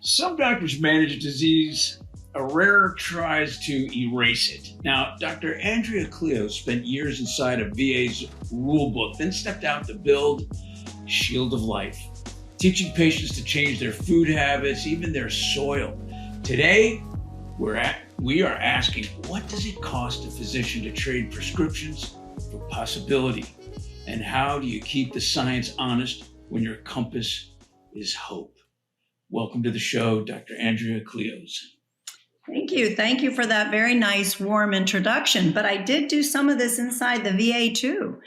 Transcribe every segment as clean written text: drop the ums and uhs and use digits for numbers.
Some doctors manage a disease, a rare tries to erase it. Now, Dr. Andria Klioze spent years inside of VA's rule book, then stepped out to build Shield of Life, teaching patients to change their food habits, even their soil. Today, we are asking, what does it cost a physician to trade prescriptions for possibility? And how do you keep the science honest when your compass is hope? Welcome to the show, Dr. Andria Klioze. Thank you. Thank you for that very nice, warm introduction. But I did do some of this inside the VA too.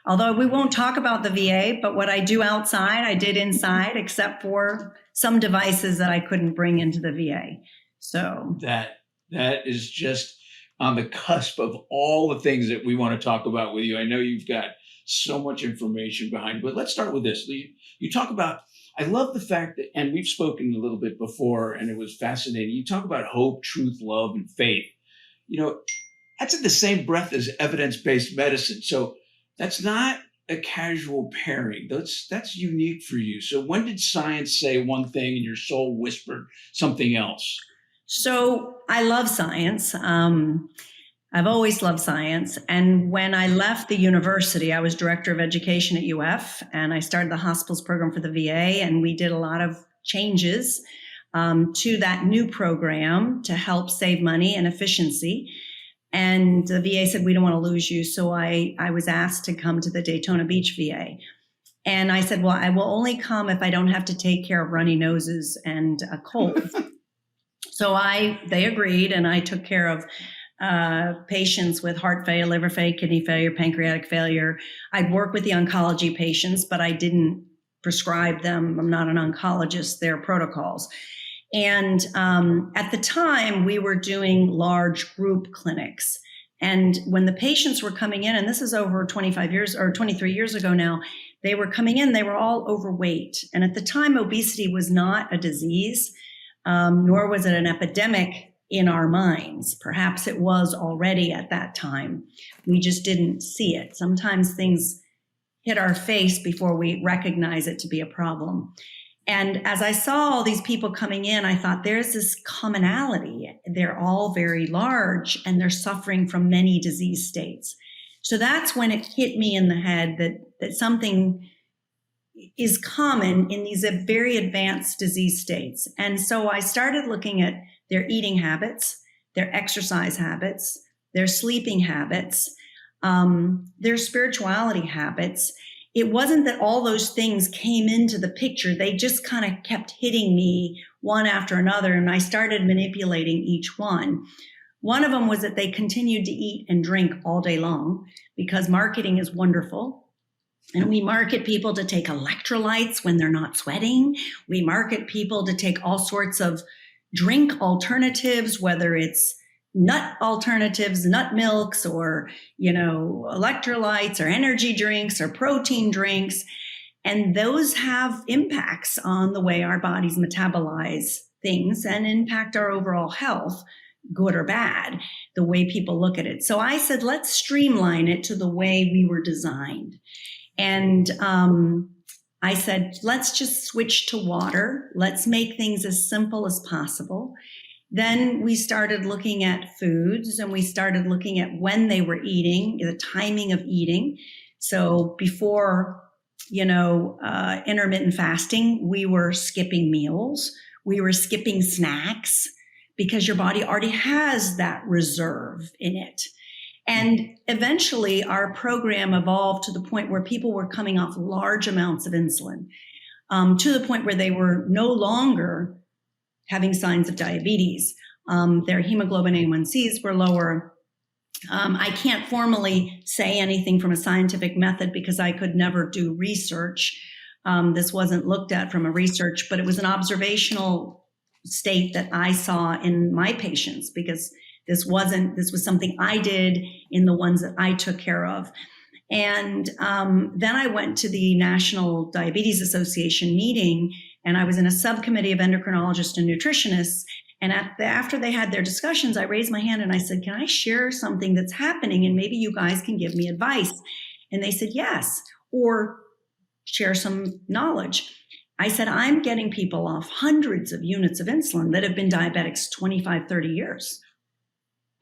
Although we won't talk about the VA, but what I do outside, I did inside, except for some devices that I couldn't bring into the VA. So that is just on the cusp of all the things that we want to talk about with you. I know you've got so much information behind, but let's start with this. You talk about, I love the fact that, and we've spoken a little bit before, and it was fascinating. You talk about hope, truth, love, and faith. You know, that's in the same breath as evidence-based medicine. So that's not a casual pairing. That's unique for you. So when did science say one thing and your soul whispered something else? So I love science. I've always loved science. And when I left the university, I was director of education at UF, and I started the hospitals program for the VA, and we did a lot of changes to that new program to help save money and efficiency. And the VA said, we don't want to lose you. So I was asked to come to the Daytona Beach VA. And I said, well, I will only come if I don't have to take care of runny noses and a cold. So they agreed, and I took care of patients with heart failure, liver failure, kidney failure, pancreatic failure. I'd work with the oncology patients, but I didn't prescribe them. I'm not an oncologist. They're protocols. And at the time, we were doing large group clinics. And when the patients were coming in, and this is over 25 years or 23 years ago now, they were coming in, they were all overweight. And at the time, obesity was not a disease, nor was it an epidemic in our minds. Perhaps it was already at that time. We just didn't see it. Sometimes things hit our face before we recognize it to be a problem. And as I saw all these people coming in, I thought there's this commonality. They're all very large and they're suffering from many disease states. So that's when it hit me in the head that something is common in these very advanced disease states. And so I started looking at their eating habits, their exercise habits, their sleeping habits, their spirituality habits. It wasn't that all those things came into the picture. They just kind of kept hitting me one after another, and I started manipulating each one. One of them was that they continued to eat and drink all day long because marketing is wonderful. And we market people to take electrolytes when they're not sweating. We market people to take all sorts of drink alternatives, whether it's nut alternatives, nut milks, or, electrolytes or energy drinks or protein drinks. And those have impacts on the way our bodies metabolize things and impact our overall health, good or bad, the way people look at it. So I said, let's streamline it to the way we were designed. And I said, let's just switch to water. Let's make things as simple as possible. Then we started looking at foods, and we started looking at when they were eating, the timing of eating. So before, intermittent fasting, we were skipping meals. We were skipping snacks because your body already has that reserve in it. And eventually our program evolved to the point where people were coming off large amounts of insulin, to the point where they were no longer having signs of diabetes. Their hemoglobin A1Cs were lower. I can't formally say anything from a scientific method because I could never do research. This wasn't looked at from a research, but it was an observational state that I saw in my patients because this was something I did in the ones that I took care of. And then I went to the National Diabetes Association meeting, and I was in a subcommittee of endocrinologists and nutritionists. And after they had their discussions, I raised my hand and I said, can I share something that's happening? And maybe you guys can give me advice. And they said, yes, or share some knowledge. I said, I'm getting people off hundreds of units of insulin that have been diabetics 25, 30 years.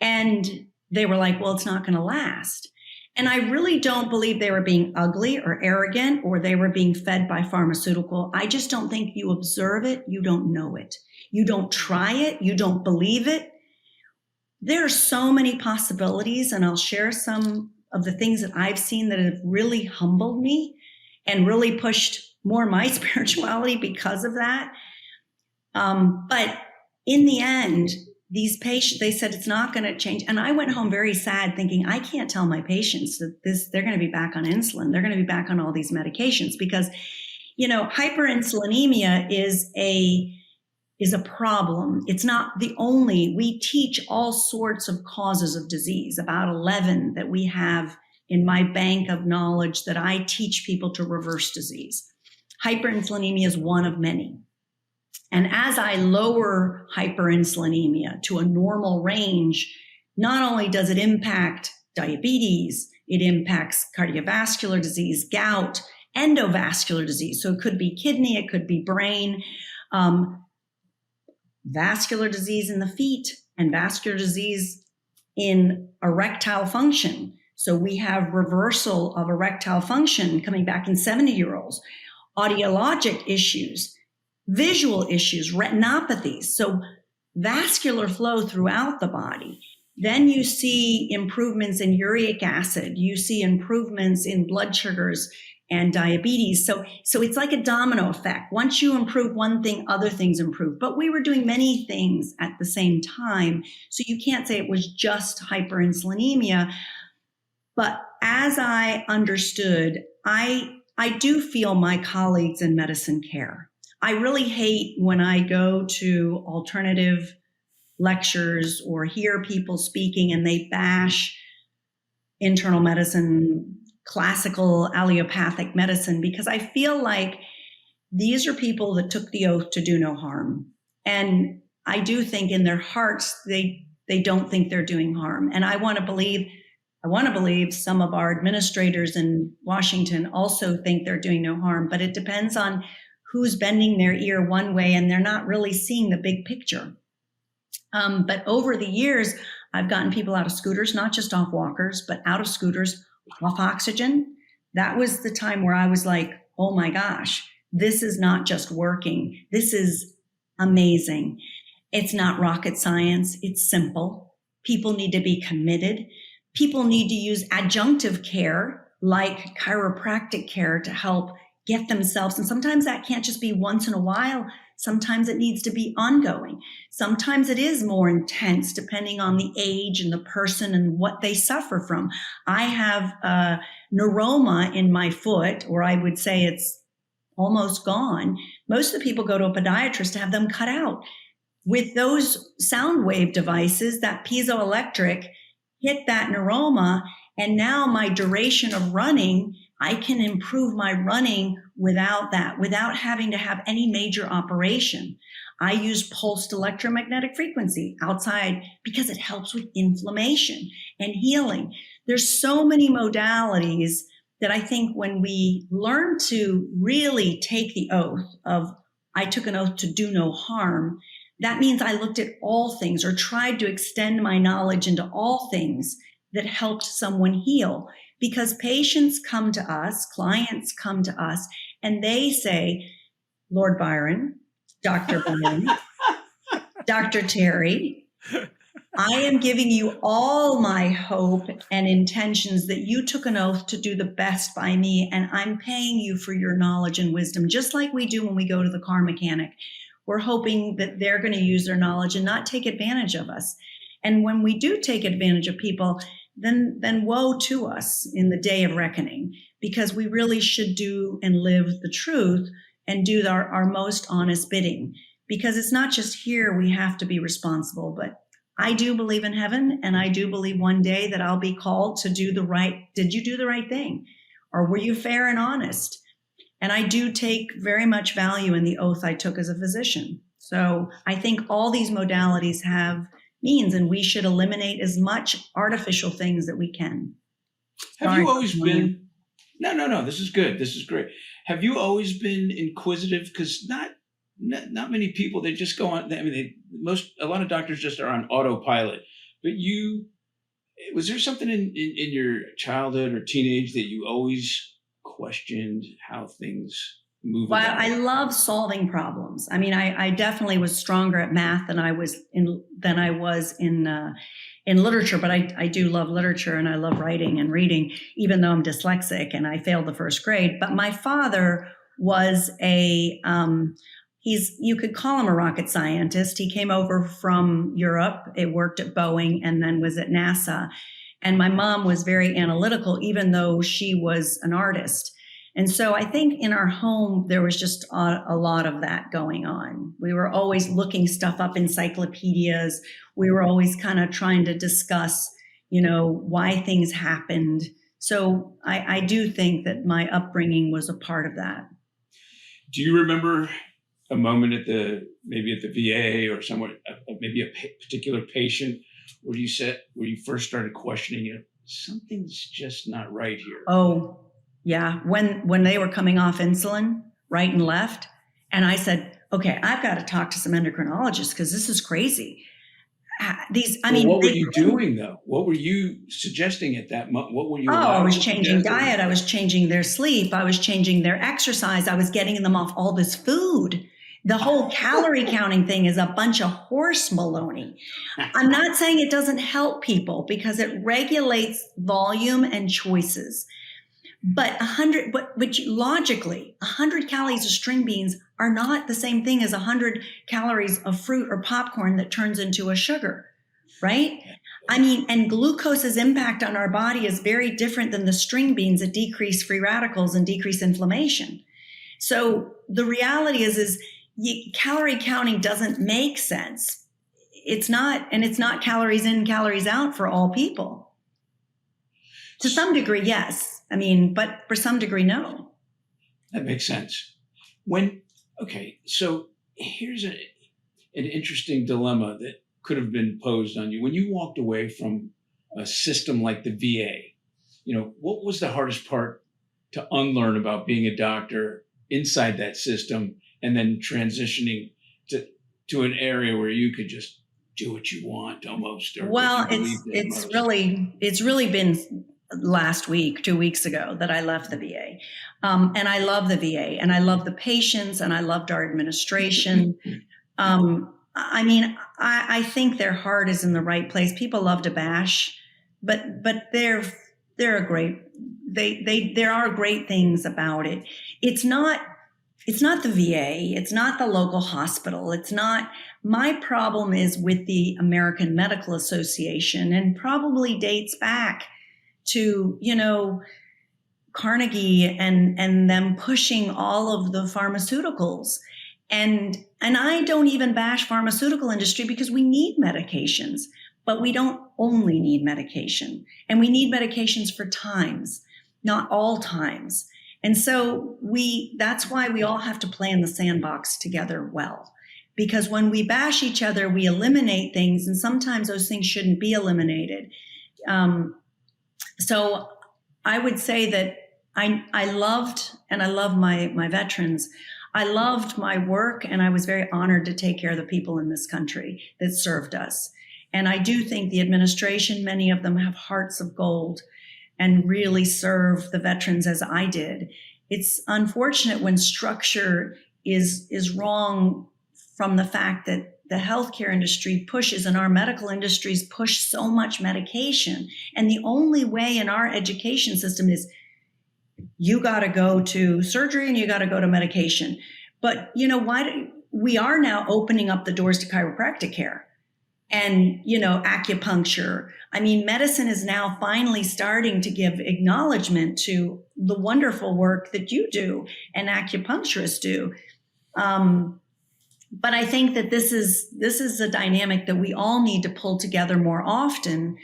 And they were like, well, it's not going to last. And I really don't believe they were being ugly or arrogant or they were being fed by pharmaceutical. I just don't think you observe it. You don't know it. You don't try it. You don't believe it. There are so many possibilities, and I'll share some of the things that I've seen that have really humbled me and really pushed more my spirituality because of that. But in the end, these patients, they said it's not going to change. And I went home very sad thinking, I can't tell my patients that they're going to be back on insulin. They're going to be back on all these medications because, hyperinsulinemia is a problem. It's not the only. We teach all sorts of causes of disease, about 11 that we have in my bank of knowledge that I teach people to reverse disease. Hyperinsulinemia is one of many. And as I lower hyperinsulinemia to a normal range, not only does it impact diabetes, it impacts cardiovascular disease, gout, endovascular disease. So it could be kidney, it could be brain, vascular disease in the feet, and vascular disease in erectile function. So we have reversal of erectile function coming back in 70-year-olds, audiologic issues, visual issues, retinopathies. So vascular flow throughout the body. Then you see improvements in uric acid. You see improvements in blood sugars and diabetes. So it's like a domino effect. Once you improve one thing, other things improve. But we were doing many things at the same time. So you can't say it was just hyperinsulinemia. But as I understood, I do feel my colleagues in medicine care. I really hate when I go to alternative lectures or hear people speaking and they bash internal medicine, classical allopathic medicine, because I feel like these are people that took the oath to do no harm. And I do think in their hearts, they don't think they're doing harm. And I want to believe some of our administrators in Washington also think they're doing no harm, but it depends on who's bending their ear one way and they're not really seeing the big picture. But over the years, I've gotten people out of scooters, not just off walkers, but out of scooters, off oxygen. That was the time where I was like, oh my gosh, this is not just working. This is amazing. It's not rocket science. It's simple. People need to be committed. People need to use adjunctive care like chiropractic care to help get themselves. And sometimes that can't just be once in a while. Sometimes it needs to be ongoing. Sometimes it is more intense depending on the age and the person and what they suffer from. I have a neuroma in my foot, or I would say it's almost gone. Most of the people go to a podiatrist to have them cut out. With those sound wave devices, that piezoelectric hit that neuroma, and now my duration of running, I can improve my running without having to have any major operation. I use pulsed electromagnetic frequency outside because it helps with inflammation and healing. There's so many modalities that I think when we learn to really take the oath of, I took an oath to do no harm, that means I looked at all things or tried to extend my knowledge into all things that helped someone heal. Because patients come to us, clients come to us, and they say, Lord Byron, Dr. Byron, Dr. Terry, I am giving you all my hope and intentions that you took an oath to do the best by me, and I'm paying you for your knowledge and wisdom, just like we do when we go to the car mechanic. We're hoping that they're going to use their knowledge and not take advantage of us. And when we do take advantage of people, then woe to us in the day of reckoning, because we really should do and live the truth and do our most honest bidding. Because it's not just here we have to be responsible, but I do believe in heaven, and I do believe one day that I'll be called to do the right. Did you do the right thing? Or were you fair and honest? And I do take very much value in the oath I took as a physician. So I think all these modalities have means, and we should eliminate as much artificial things that we can. Have you always been? No. This is good. This is great. Have you always been inquisitive? Because not many people, they just go on. I mean, a lot of doctors just are on autopilot. But was there something in your childhood or teenage that you always questioned how things move Well, about? I love solving problems. I mean, I definitely was stronger at math than I was in literature, but I do love literature and I love writing and reading, even though I'm dyslexic and I failed the first grade. But my father was you could call him a rocket scientist. He came over from Europe. He worked at Boeing and then was at NASA. And my mom was very analytical, even though she was an artist. And so I think in our home, there was just a lot of that going on. We were always looking stuff up, encyclopedias. We were always kind of trying to discuss, why things happened. So I do think that my upbringing was a part of that. Do you remember a moment maybe at the VA or somewhere, maybe a particular patient where you first started questioning something's just not right here? Oh, yeah. When they were coming off insulin right and left. And I said, okay, I've got to talk to some endocrinologists because this is crazy. What were you doing though? What were you suggesting at that moment? What were you? I was changing diet. I was changing their sleep. I was changing their exercise. I was getting them off all this food. The whole calorie counting thing is a bunch of horse baloney. I'm not saying it doesn't help people because it regulates volume and choices. But logically, 100 calories of string beans are not the same thing as 100 calories of fruit or popcorn that turns into a sugar, right? I mean, and glucose's impact on our body is very different than the string beans that decrease free radicals and decrease inflammation. So the reality is calorie counting doesn't make sense. It's not calories in, calories out for all people. To some degree, yes. I mean, but for some degree, no. That makes sense. So here's an interesting dilemma that could have been posed on you. When you walked away from a system like the VA, what was the hardest part to unlearn about being a doctor inside that system and then transitioning to an area where you could just do what you want almost? Well, it's really been last week, 2 weeks ago, that I left the VA. And I love the VA and I love the patients and I loved our administration. I think their heart is in the right place. People love to bash, but they're a great, there are great things about it. It's not the VA. It's not the local hospital. My problem is with the American Medical Association and probably dates back to, Carnegie and them pushing all of the pharmaceuticals. And I don't even bash pharmaceutical industry because we need medications, but we don't only need medication. And we need medications for times, not all times. And so that's why we all have to play in the sandbox together well. Because when we bash each other, we eliminate things, and sometimes those things shouldn't be eliminated. So I would say that I loved, and I love my veterans. I loved my work, and I was very honored to take care of the people in this country that served us. And I do think the administration, many of them have hearts of gold and really serve the veterans as I did. It's unfortunate when structure is wrong from the fact that the healthcare industry pushes and our medical industries push so much medication. And the only way in our education system is you got to go to surgery and you got to go to medication. But we are now opening up the doors to chiropractic care and, acupuncture. I mean, medicine is now finally starting to give acknowledgement to the wonderful work that you do and acupuncturists do. But I think that this is a dynamic that we all need to pull together more often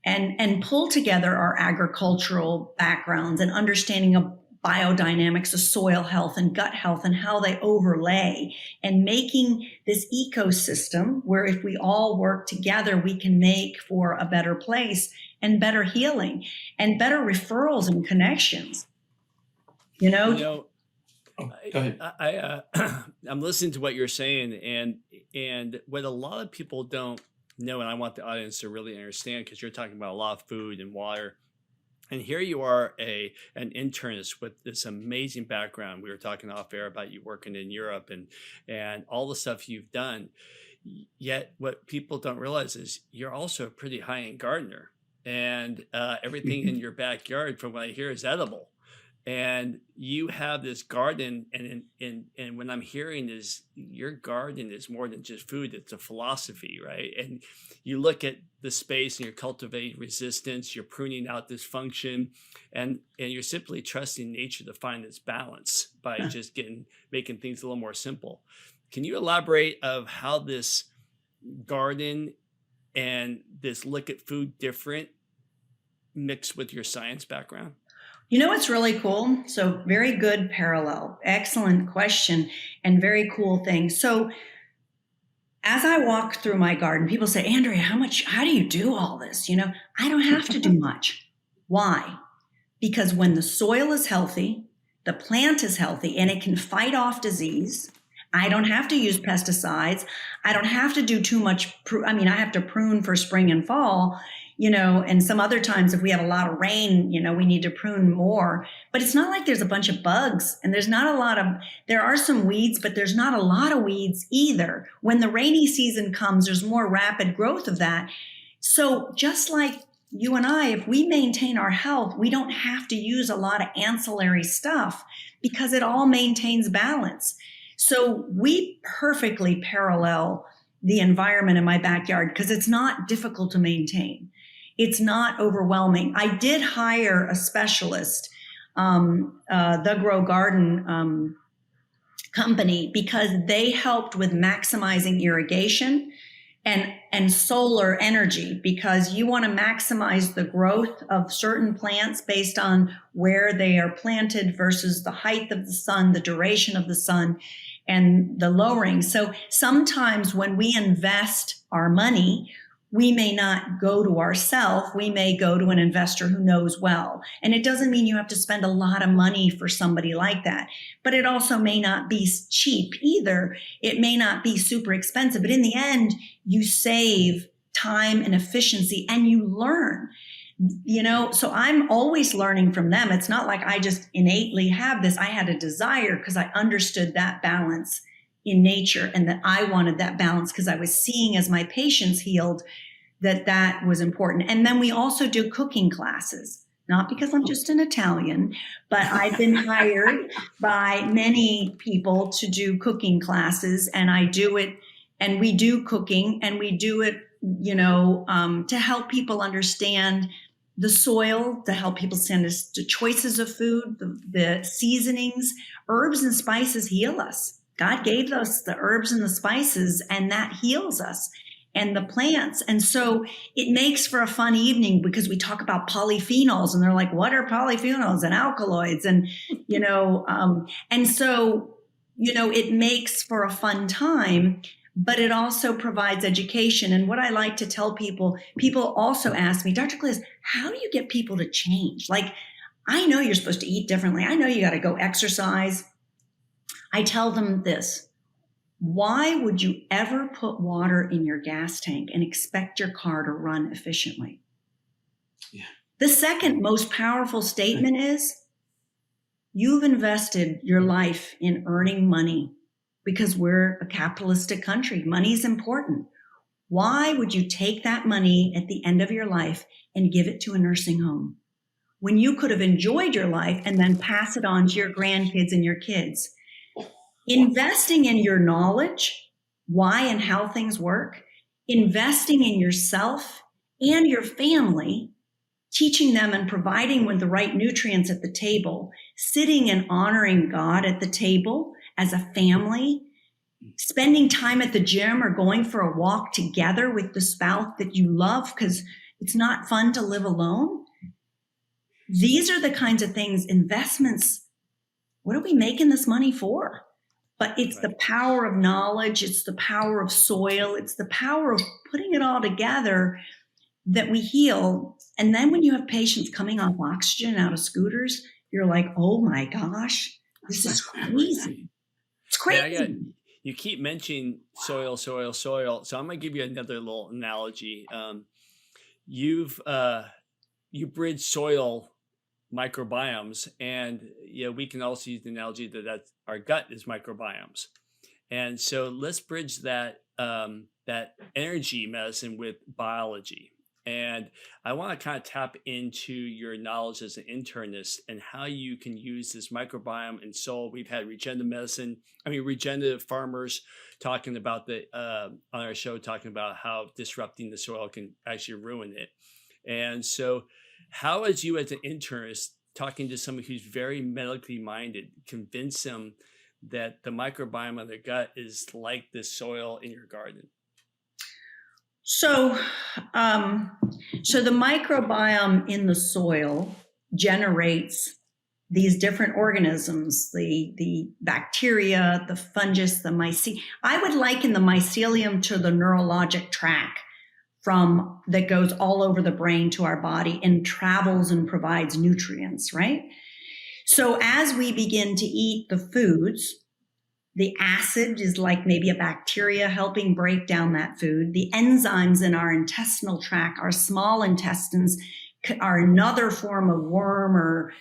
and pull together our agricultural backgrounds and understanding of biodynamics of soil health and gut health and how they overlay, and making this ecosystem where if we all work together, we can make for a better place and better healing and better referrals and connections. Oh, go ahead. I'm listening to what you're saying, and what a lot of people don't know, and I want the audience to really understand, because you're talking about a lot of food and water. And here you are, an internist with this amazing background. We were talking off air about you working in Europe and all the stuff you've done. Yet what people don't realize is you're also a pretty high-end gardener, and everything in your backyard, from what I hear, is edible. And you have this garden, and what I'm hearing is your garden is more than just food; it's a philosophy, right? And you look at the space, and you're cultivating resistance, you're pruning out dysfunction, and you're simply trusting nature to find its balance by just making things a little more simple. Can you elaborate of how this garden and this look at food different mix with your science background? You know what's really cool? So very good parallel. Excellent question and very cool thing. So as I walk through my garden, people say, Andrea, how do you do all this? I don't have to do much. Why? Because when the soil is healthy, the plant is healthy, and it can fight off disease. I don't have to use pesticides. I don't have to do too much. I have to prune for spring and fall, and some other times if we have a lot of rain, we need to prune more. But it's not like there's a bunch of bugs, and there are some weeds, but there's not a lot of weeds either. When the rainy season comes, there's more rapid growth of that. So just like you and I, if we maintain our health, we don't have to use a lot of ancillary stuff because it all maintains balance. So we perfectly parallel the environment in my backyard because it's not difficult to maintain. It's not overwhelming. I did hire a specialist, the Grow Garden company, because they helped with maximizing irrigation and solar energy, because you want to maximize the growth of certain plants based on where they are planted versus the height of the sun, the duration of the sun, and the lowering. So sometimes when we invest our money, we may not go to ourselves. We may go to an investor who knows well. And it doesn't mean you have to spend a lot of money for somebody like that. But it also may not be cheap either. It may not be super expensive. But in the end, you save time and efficiency and you learn. So I'm always learning from them. It's not like I just innately have this. I had a desire because I understood that balance in nature and that I wanted that balance because I was seeing as my patients healed that was important. And then we also do cooking classes, not because I'm just an Italian, but I've been hired by many people to do cooking classes, and I do it, and we do cooking, and we do it, to help people understand the soil, to help people understand the choices of food, the seasonings. Herbs and spices heal us. God gave us the herbs and the spices, and that heals us, and the plants. And so it makes for a fun evening because we talk about polyphenols, and they're like, what are polyphenols and alkaloids? And, and so, it makes for a fun time, but it also provides education. And what I like to tell people also ask me, Dr. Klioze, how do you get people to change? Like, I know you're supposed to eat differently. I know you got to go exercise. I tell them this: why would you ever put water in your gas tank and expect your car to run efficiently? Yeah. The second most powerful statement is you've invested your life in earning money because we're a capitalistic country. Money is important. Why would you take that money at the end of your life and give it to a nursing home when you could have enjoyed your life and then pass it on to your grandkids and your kids? Investing in your knowledge, why and how things work, investing in yourself and your family, teaching them and providing with the right nutrients at the table, sitting and honoring God at the table as a family, spending time at the gym or going for a walk together with the spouse that you love because it's not fun to live alone. These are the kinds of things, investments. What are we making this money for? But it's the power of knowledge. It's the power of soil. It's the power of putting it all together that we heal. And then when you have patients coming off oxygen out of scooters, you're like, oh my gosh, This is crazy. It's crazy. Yeah, you keep mentioning soil. So I'm going to give you another little analogy. You bridge soil microbiomes, and we can also use the analogy that our gut is microbiomes. And so let's bridge that energy medicine with biology. And I want to kind of tap into your knowledge as an internist and how you can use this microbiome in soil. We've had regenerative farmers talking about on our show, talking about how disrupting the soil can actually ruin it. And so how, as you as an internist, talking to somebody who's very medically minded, convince them that the microbiome of their gut is like the soil in your garden? So the microbiome in the soil generates these different organisms, the bacteria, the fungus, the mycelium. I would liken the mycelium to the neurologic tract that goes all over the brain to our body and travels and provides nutrients, right? So as we begin to eat the foods, the acid is like maybe a bacteria helping break down that food. The enzymes in our intestinal tract, our small intestines, are another form of worm or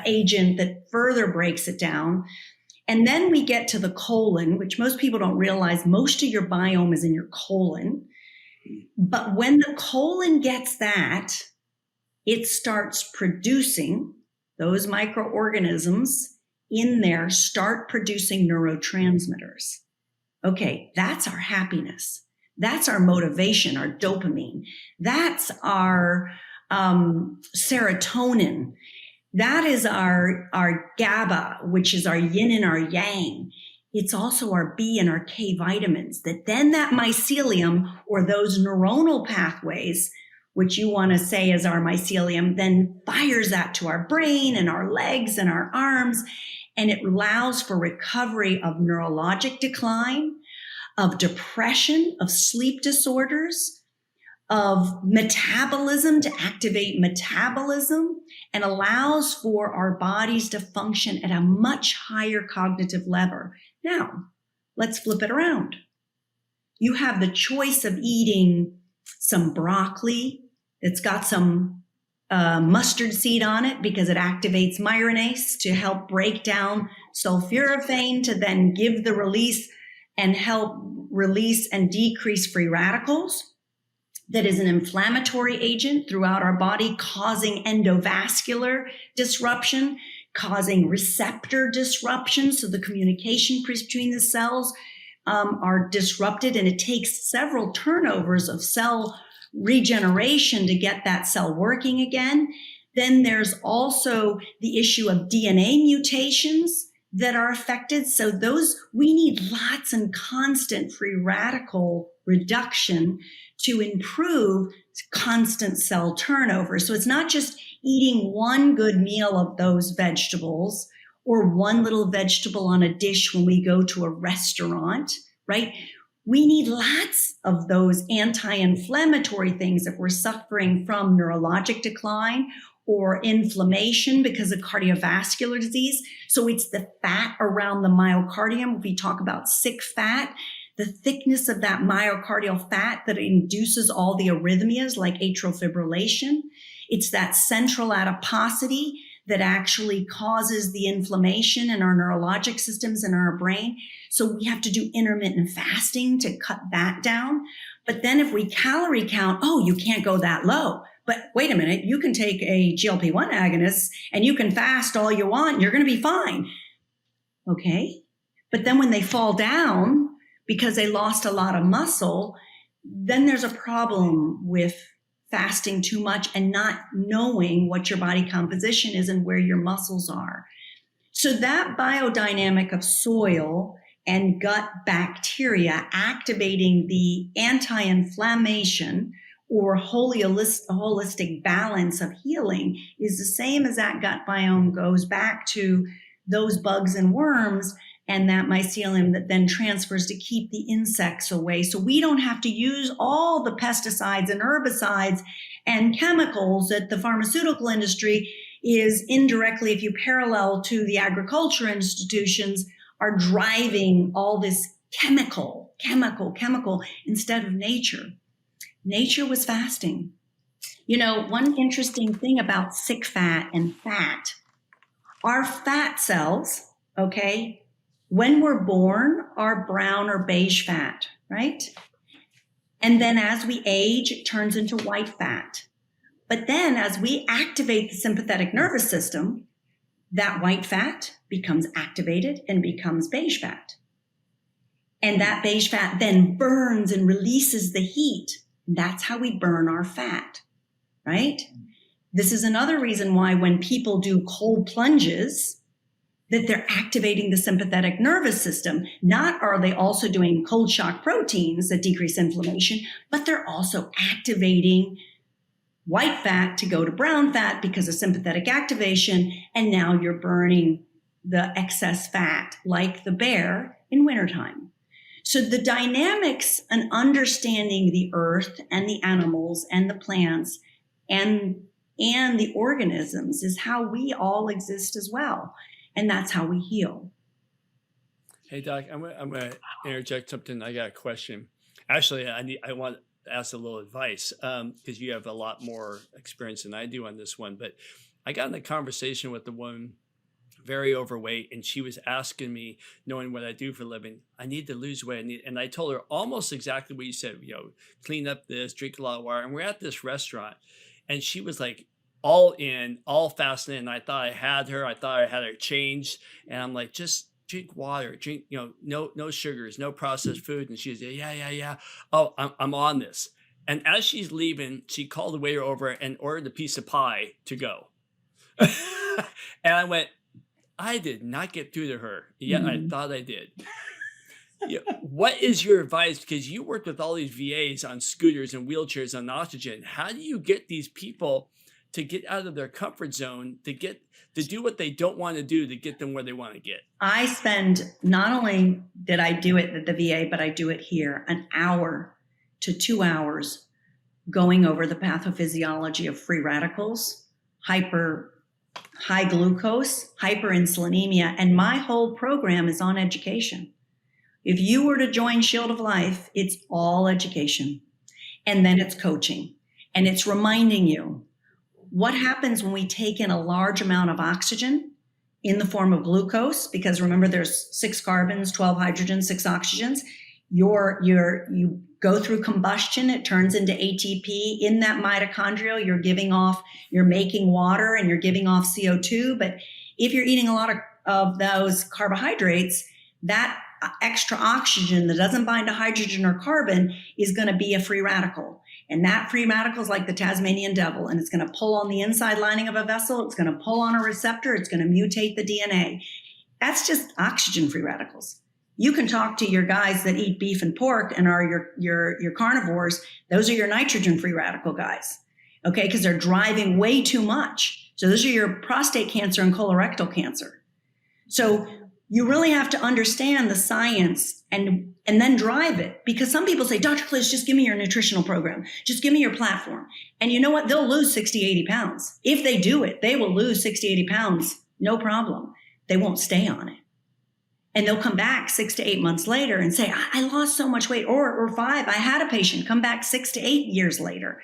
agent that further breaks it down. And then we get to the colon, which most people don't realize most of your biome is in your colon. But when the colon gets that, it starts producing those microorganisms in there, start producing neurotransmitters. Okay, that's our happiness. That's our motivation, our dopamine. That's our serotonin. That is our GABA, which is our yin and our yang. It's also our B and our K vitamins that then that mycelium or those neuronal pathways, which you want to say is our mycelium, then fires that to our brain and our legs and our arms. And it allows for recovery of neurologic decline, of depression, of sleep disorders, of metabolism, to activate metabolism, and allows for our bodies to function at a much higher cognitive level. Now, let's flip it around. You have the choice of eating some broccoli that's got some mustard seed on it because it activates myronase to help break down sulforaphane to then give the release and help release and decrease free radicals. That is an inflammatory agent throughout our body, causing endovascular disruption, causing receptor disruption. So the communication between the cells are disrupted, and it takes several turnovers of cell regeneration to get that cell working again. Then there's also the issue of DNA mutations that are affected. So we need lots and constant free radical reduction to improve constant cell turnover. So it's not just eating one good meal of those vegetables or one little vegetable on a dish when we go to a restaurant, right? We need lots of those anti-inflammatory things if we're suffering from neurologic decline or inflammation because of cardiovascular disease. So it's the fat around the myocardium. If we talk about sick fat, the thickness of that myocardial fat that induces all the arrhythmias like atrial fibrillation. It's that central adiposity that actually causes the inflammation in our neurologic systems in our brain. So we have to do intermittent fasting to cut that down. But then if we calorie count, you can't go that low. But wait a minute, you can take a GLP-1 agonist and you can fast all you want. You're going to be fine. Okay. But then when they fall down because they lost a lot of muscle, then there's a problem with fasting too much and not knowing what your body composition is and where your muscles are. So that biodynamic of soil and gut bacteria activating the anti-inflammation or holistic balance of healing is the same as that gut biome goes back to those bugs and worms and that mycelium that then transfers to keep the insects away. So we don't have to use all the pesticides and herbicides and chemicals that the pharmaceutical industry is indirectly, if you parallel to the agriculture institutions, are driving all this chemical instead of nature. Nature was fasting. One interesting thing about sick fat and fat, our fat cells, okay, when we're born, are brown or beige fat, right? And then as we age, it turns into white fat. But then as we activate the sympathetic nervous system, that white fat becomes activated and becomes beige fat. And that beige fat then burns and releases the heat. That's how we burn our fat, right? This is another reason why when people do cold plunges, that they're activating the sympathetic nervous system. Not are they also doing cold shock proteins that decrease inflammation, but they're also activating white fat to go to brown fat because of sympathetic activation. And now you're burning the excess fat like the bear in wintertime. So the dynamics and understanding the earth and the animals and the plants and the organisms is how we all exist as well. And that's how we heal. Hey, Doc, I'm going to interject something. I got a question. Actually, I want to ask a little advice because you have a lot more experience than I do on this one. But I got in a conversation with a woman, very overweight, and she was asking me, knowing what I do for a living, I need to lose weight. And I told her almost exactly what you said, clean up this, drink a lot of water. And we're at this restaurant, and she was like, all in, all fascinated. And I thought I had her. I thought I had her changed. And I'm like, just drink water, drink, no sugars, no processed food. And she's yeah. Oh, I'm on this. And as she's leaving, she called the waiter over and ordered a piece of pie to go. And I went, I did not get through to her. Yeah, I thought I did. What is your advice? Because you worked with all these VAs on scooters and wheelchairs on oxygen. How do you get these people to get out of their comfort zone, to do what they don't want to do, to get them where they want to get? I spend, not only did I do it at the VA, but I do it here, 1 hour to 2 hours going over the pathophysiology of free radicals, high glucose, hyperinsulinemia, and my whole program is on education. If you were to join Shield of Life, it's all education. And then it's coaching. And it's reminding you what happens when we take in a large amount of oxygen in the form of glucose, because remember there's 6 carbons, 12 hydrogens, 6 oxygens. You go through combustion, it turns into ATP. In that mitochondria, you're making water and you're giving off CO2. But if you're eating a lot of those carbohydrates, that extra oxygen that doesn't bind to hydrogen or carbon is going to be a free radical. And that free radical is like the Tasmanian devil, and it's going to pull on the inside lining of a vessel. It's going to pull on a receptor. It's going to mutate the DNA. That's just oxygen free radicals. You can talk to your guys that eat beef and pork and are your carnivores. Those are your nitrogen free radical guys, okay? Because they're driving way too much. So those are your prostate cancer and colorectal cancer. So you really have to understand the science and then drive it. Because some people say, Dr. Klioze, just give me your nutritional program. Just give me your platform. And you know what? They'll lose 60, 80 pounds. If they do it, they will lose 60, 80 pounds. No problem. They won't stay on it. And they'll come back 6 to 8 months later and say, I lost so much weight. Or 5, I had a patient come back 6 to 8 years later.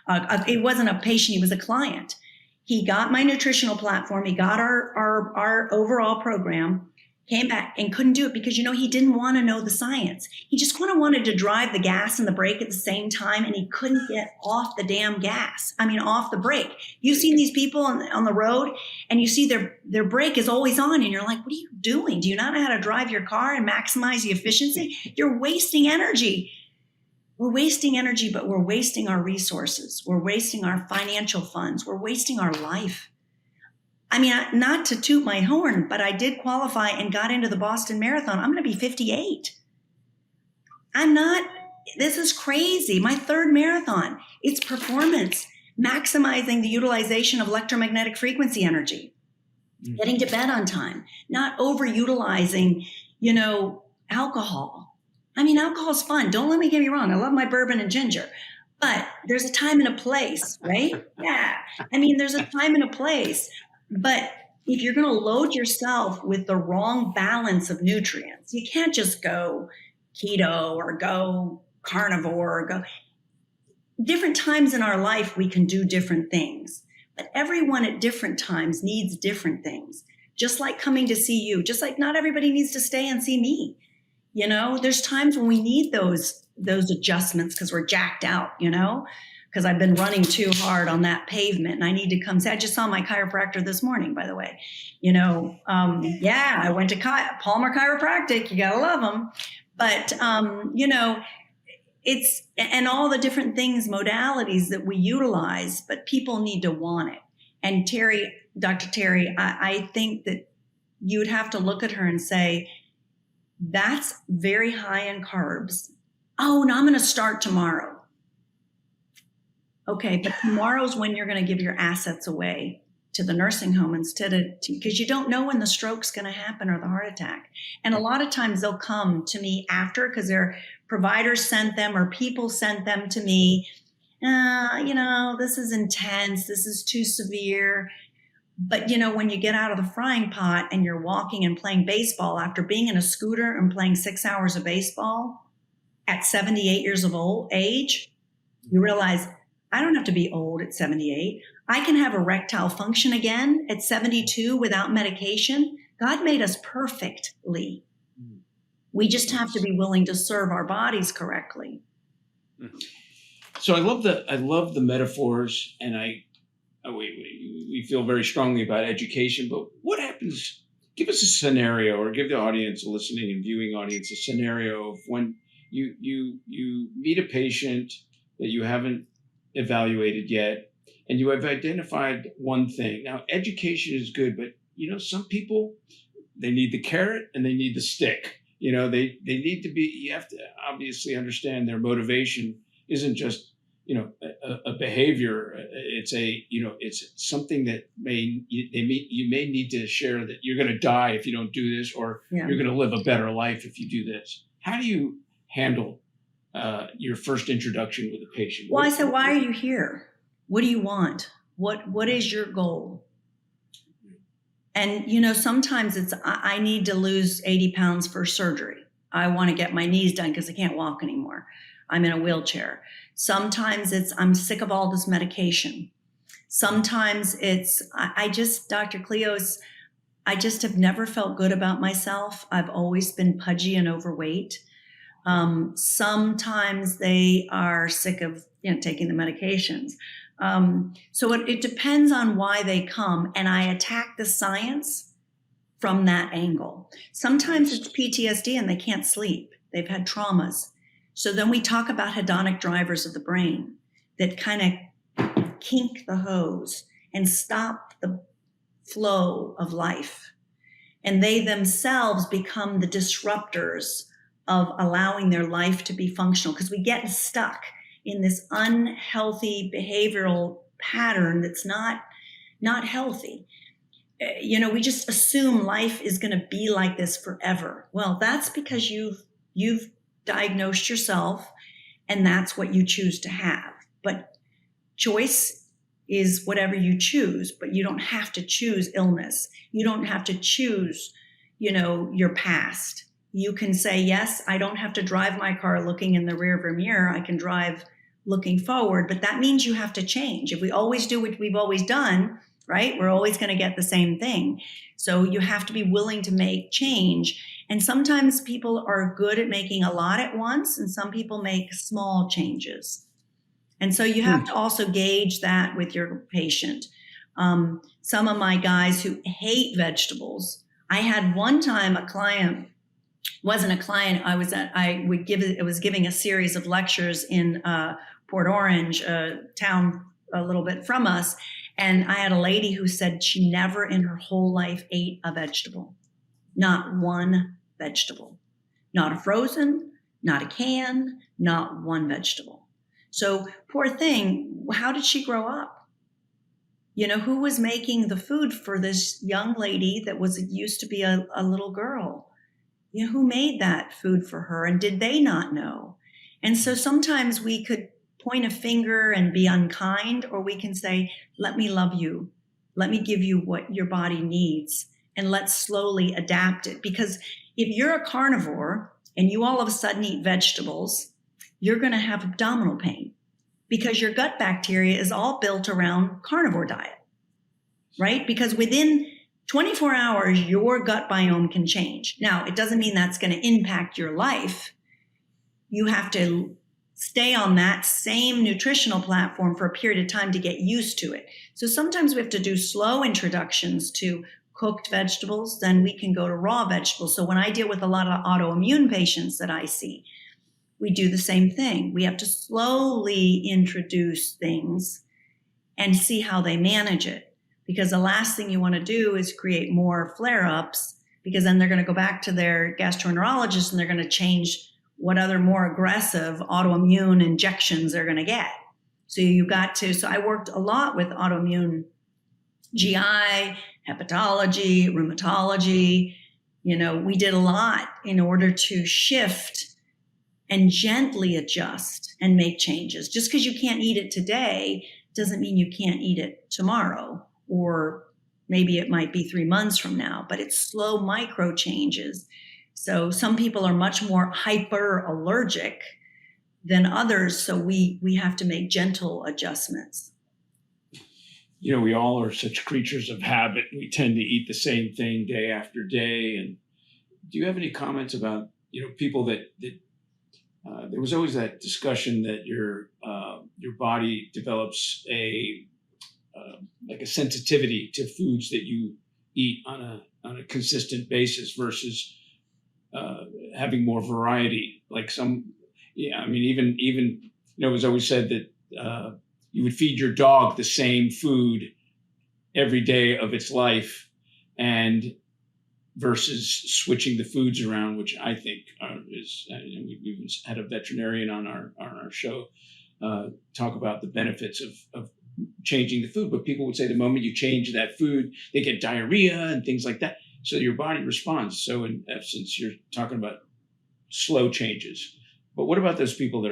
It wasn't a patient, he was a client. He got my nutritional platform. He got our overall program, came back and couldn't do it because, he didn't want to know the science. He just kind of wanted to drive the gas and the brake at the same time, and he couldn't get off the damn off the brake. You've seen these people on the road, and you see their brake is always on, and you're like, what are you doing? Do you not know how to drive your car and maximize the efficiency? You're wasting energy. We're wasting energy, but we're wasting our resources. We're wasting our financial funds. We're wasting our life. Not to toot my horn, but I did qualify and got into the Boston Marathon. I'm going to be 58. This is crazy. My 3rd marathon. It's performance, maximizing the utilization of electromagnetic frequency energy, getting to bed on time, not overutilizing, alcohol. Alcohol's fun. Don't let me get me wrong. I love my bourbon and ginger, But there's a time and a place, right? Yeah. I mean, there's a time and a place. But if you're going to load yourself with the wrong balance of nutrients, you can't just go keto or go carnivore or go. Different times in our life, we can do different things. But everyone at different times needs different things. Just like coming to see you, just like not everybody needs to stay and see me. There's times when we need those adjustments because we're jacked out, because I've been running too hard on that pavement and I need to come. I just saw my chiropractor this morning, by the way. I went to Palmer Chiropractic. You gotta love them. But, it's, and all the different things, modalities that we utilize, but people need to want it. And Dr. Terry, I think that you would have to look at her and say, that's very high in carbs. Oh, no, I'm going to start tomorrow. Okay, but tomorrow's when you're going to give your assets away to the nursing home instead of, because you don't know when the stroke's going to happen or the heart attack. And a lot of times they'll come to me after because their providers sent them or people sent them to me. This is intense. This is too severe. But, when you get out of the frying pot and you're walking and playing baseball after being in a scooter and playing 6 hours of baseball at 78 years of age, you realize I don't have to be old at 78. I can have erectile function again at 72 without medication. God made us perfectly. We just have to be willing to serve our bodies correctly. So I love the metaphors, and we feel very strongly about education, but what happens? Give us a scenario, or give the audience, a listening and viewing audience, a scenario of when you meet a patient that you haven't evaluated yet, and you have identified one thing. Now, education is good, but some people, they need the carrot and they need the stick. They need to be. You have to obviously understand their motivation isn't just a behavior. It's it's something that you may need to share that you're going to die if you don't do this, or you're going to live a better life if you do this. How do you handle your first introduction with a patient? Well, I said, why are you here? What do you want? What is your goal? And, sometimes it's, I need to lose 80 pounds for surgery. I want to get my knees done because I can't walk anymore. I'm in a wheelchair. Sometimes it's, I'm sick of all this medication. Sometimes it's, Dr. Klioze, I just have never felt good about myself. I've always been pudgy and overweight. Sometimes they are sick of taking the medications. So it depends on why they come, and I attack the science from that angle. Sometimes it's PTSD and they can't sleep. They've had traumas. So then we talk about hedonic drivers of the brain that kind of kink the hose and stop the flow of life. And they themselves become the disruptors of allowing their life to be functional, because we get stuck in this unhealthy behavioral pattern that's not healthy. We just assume life is going to be like this forever. Well, that's because you've diagnosed yourself, and that's what you choose to have. But choice is whatever you choose, but you don't have to choose illness. You don't have to choose, your past. You can say, yes, I don't have to drive my car looking in the rearview mirror. I can drive looking forward, but that means you have to change. If we always do what we've always done, right, we're always going to get the same thing. So you have to be willing to make change. And sometimes people are good at making a lot at once, and some people make small changes. And so you have to also gauge that with your patient. Some of my guys who hate vegetables, I had one time a client, wasn't a client, I was giving a series of lectures in Port Orange, a town a little bit from us. And I had a lady who said she never in her whole life ate a vegetable. Not one vegetable. Not a frozen, not a can, not one vegetable. So poor thing, how did she grow up? Who was making the food for this young lady that used to be a little girl? Who made that food for her, and did they not know? And so sometimes we could point a finger and be unkind, or we can say, let me love you. Let me give you what your body needs, and let's slowly adapt it. Because if you're a carnivore and you all of a sudden eat vegetables, you're going to have abdominal pain because your gut bacteria is all built around carnivore diet, right? Because within 24 hours, your gut biome can change. Now, it doesn't mean that's going to impact your life. You have to stay on that same nutritional platform for a period of time to get used to it. So sometimes we have to do slow introductions to cooked vegetables, then we can go to raw vegetables. So when I deal with a lot of autoimmune patients that I see, we do the same thing. We have to slowly introduce things and see how they manage it. Because the last thing you want to do is create more flare-ups, because then they're going to go back to their gastroenterologist and they're going to change what other more aggressive autoimmune injections they're going to get. So I worked a lot with autoimmune GI, hepatology, rheumatology. We did a lot in order to shift and gently adjust and make changes. Just because you can't eat it today doesn't mean you can't eat it tomorrow, or maybe it might be 3 months from now, but it's slow micro changes. So some people are much more hyper allergic than others. So we have to make gentle adjustments. We all are such creatures of habit. We tend to eat the same thing day after day. And do you have any comments about, people that there was always that discussion that your body develops a sensitivity to foods that you eat on a consistent basis versus having more variety. Even it was always said that you would feed your dog the same food every day of its life, and versus switching the foods around, which I think is, we've even had a veterinarian on our show talk about the benefits of changing the food. But people would say the moment you change that food, they get diarrhea and things like that. So your body responds. So in essence, you're talking about slow changes. But what about those people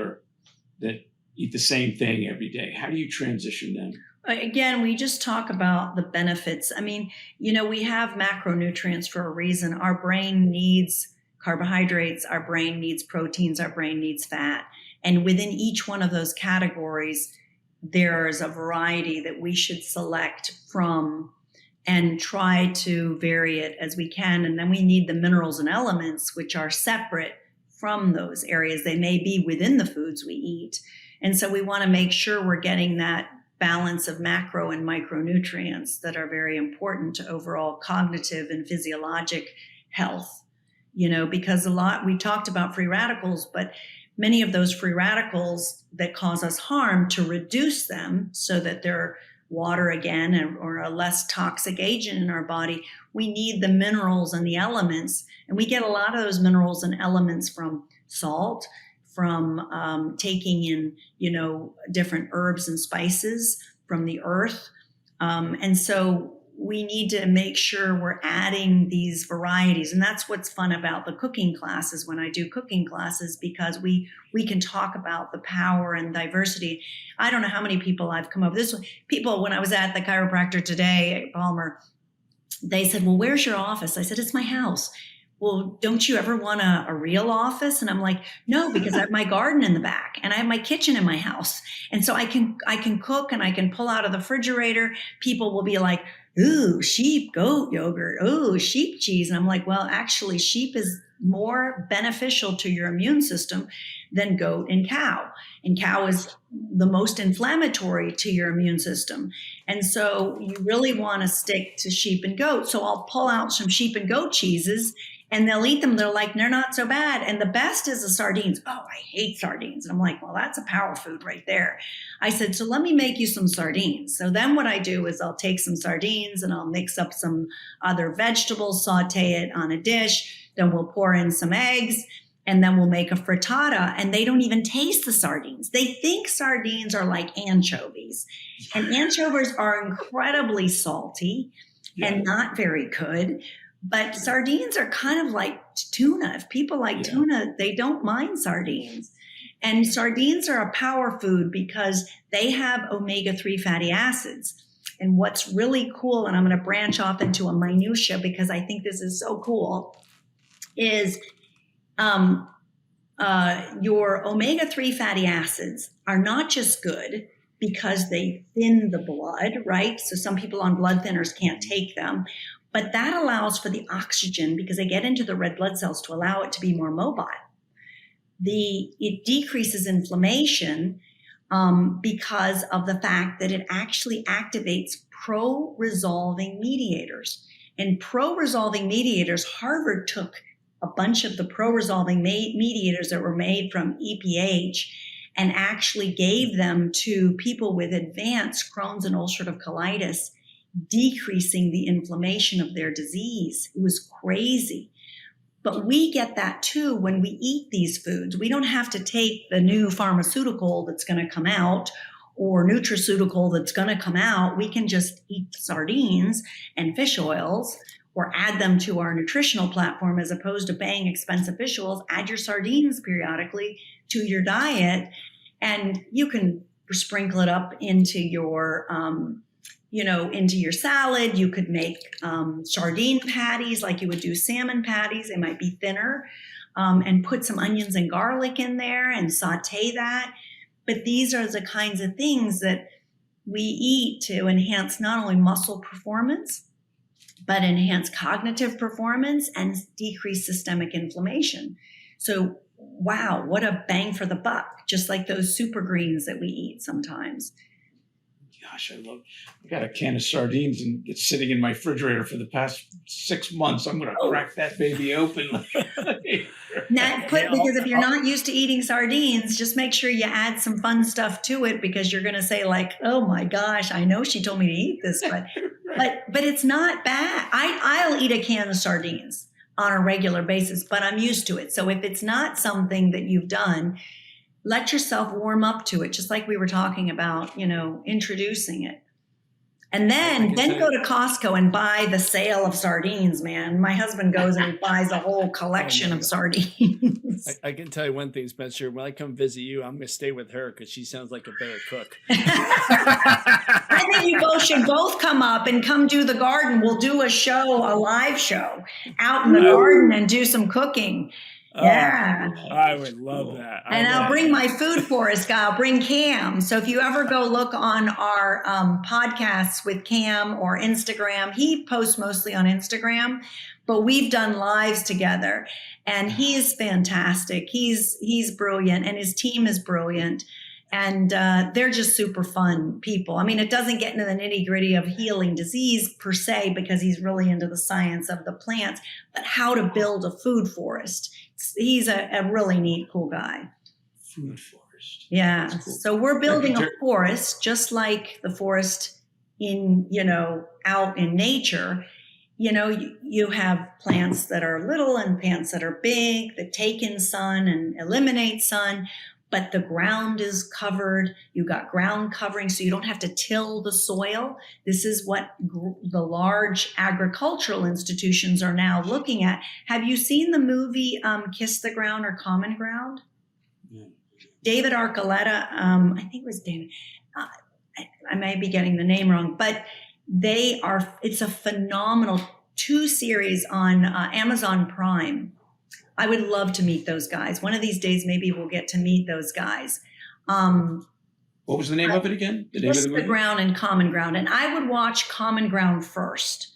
that eat the same thing every day? How do you transition them? Again, we just talk about the benefits. We have macronutrients for a reason. Our brain needs carbohydrates, our brain needs proteins, our brain needs fat. And within each one of those categories, there is a variety that we should select from and try to vary it as we can. And then we need the minerals and elements, which are separate from those areas. They may be within the foods we eat. And so we want to make sure we're getting that balance of macro and micronutrients that are very important to overall cognitive and physiologic health. Because we talked about free radicals, but many of those free radicals that cause us harm, to reduce them so that they're water again or a less toxic agent in our body, we need the minerals and the elements. And we get a lot of those minerals and elements from salt, from taking in, different herbs and spices from the earth. And so we need to make sure we're adding these varieties. And that's what's fun about the cooking classes when I do cooking classes, because we can talk about the power and diversity. I don't know how many people I've come over this. People, when I was at the chiropractor today at Palmer, they said, well, where's your office? I said, it's my house. Well, don't you ever want a real office? And I'm like, no, because I have my garden in the back and I have my kitchen in my house. And so I can cook and I can pull out of the refrigerator. People will be like, ooh, sheep, goat yogurt, ooh, sheep cheese. And I'm like, well, actually, sheep is more beneficial to your immune system than goat and cow. And cow is the most inflammatory to your immune system. And so you really want to stick to sheep and goat. So I'll pull out some sheep and goat cheeses and they'll eat them. They're like, they're not so bad. And the best is the sardines. Oh, I hate sardines. And I'm like, well, that's a power food right there. I said, so let me make you some sardines. So then what I do is I'll take some sardines and I'll mix up some other vegetables, saute it on a dish. Then we'll pour in some eggs and then we'll make a frittata. And they don't even taste the sardines. They think sardines are like anchovies. And anchovies are incredibly salty and not very good. But sardines are kind of like tuna. If people like tuna, they don't mind sardines. And sardines are a power food because they have omega-3 fatty acids. And what's really cool, and I'm going to branch off into a minutia because I think this is so cool, is your omega-3 fatty acids are not just good because they thin the blood, right? So some people on blood thinners can't take them, but that allows for the oxygen because they get into the red blood cells to allow it to be more mobile. It decreases inflammation because of the fact that it actually activates pro-resolving mediators. And pro-resolving mediators, Harvard took a bunch of the pro-resolving mediators that were made from EPH and actually gave them to people with advanced Crohn's and ulcerative colitis, decreasing the inflammation of their disease. It was crazy. But we get that too when we eat these foods. We don't have to take the new pharmaceutical that's going to come out or nutraceutical that's going to come out. We can just eat sardines and fish oils or add them to our nutritional platform as opposed to buying expensive fish oils. Add your sardines periodically to your diet, and you can sprinkle it up into your into your salad. You could make sardine patties like you would do salmon patties. They might be thinner, and put some onions and garlic in there and saute that. But these are the kinds of things that we eat to enhance not only muscle performance, but enhance cognitive performance and decrease systemic inflammation. So, wow, what a bang for the buck, just like those super greens that we eat sometimes. Gosh, I got a can of sardines and it's sitting in my refrigerator for the past 6 months. I'm going to crack that baby open. Because if you're not used to eating sardines, just make sure you add some fun stuff to it because you're going to say like, oh my gosh, I know she told me to eat this, but but it's not bad. I'll eat a can of sardines on a regular basis, but I'm used to it. So if it's not something that you've done, let yourself warm up to it, just like we were talking about, introducing it. And then go to Costco and buy the sale of sardines, man. My husband goes and buys a whole collection of sardines. I can tell you one thing, Spencer. When I come visit you, I'm going to stay with her because she sounds like a better cook. I think you both should come up and come do the garden. We'll do a live show out in the garden and do some cooking. Yeah. I would love that. And I'll bring my food forest guy. I'll bring Cam. So if you ever go look on our podcasts with Cam or Instagram, he posts mostly on Instagram, but we've done lives together and he's fantastic. He's brilliant and his team is brilliant. And they're just super fun people. I mean, it doesn't get into the nitty gritty of healing disease per se, because he's really into the science of the plants, but how to build a food forest. He's a really neat, cool guy. Food forest. Yeah. Cool. So we're building a forest, just like the forest out in nature. You have plants that are little and plants that are big that take in sun and eliminate sun. But the ground is covered. You got ground covering, so you don't have to till the soil. This is what the large agricultural institutions are now looking at. Have you seen the movie Kiss the Ground or Common Ground? Yeah. David Archuleta, I think it was David. I may be getting the name wrong, but it's a phenomenal 2 series on Amazon Prime. I would love to meet those guys. One of these days, maybe we'll get to meet those guys. What was the name of it again? Kiss the Ground and Common Ground. And I would watch Common Ground first.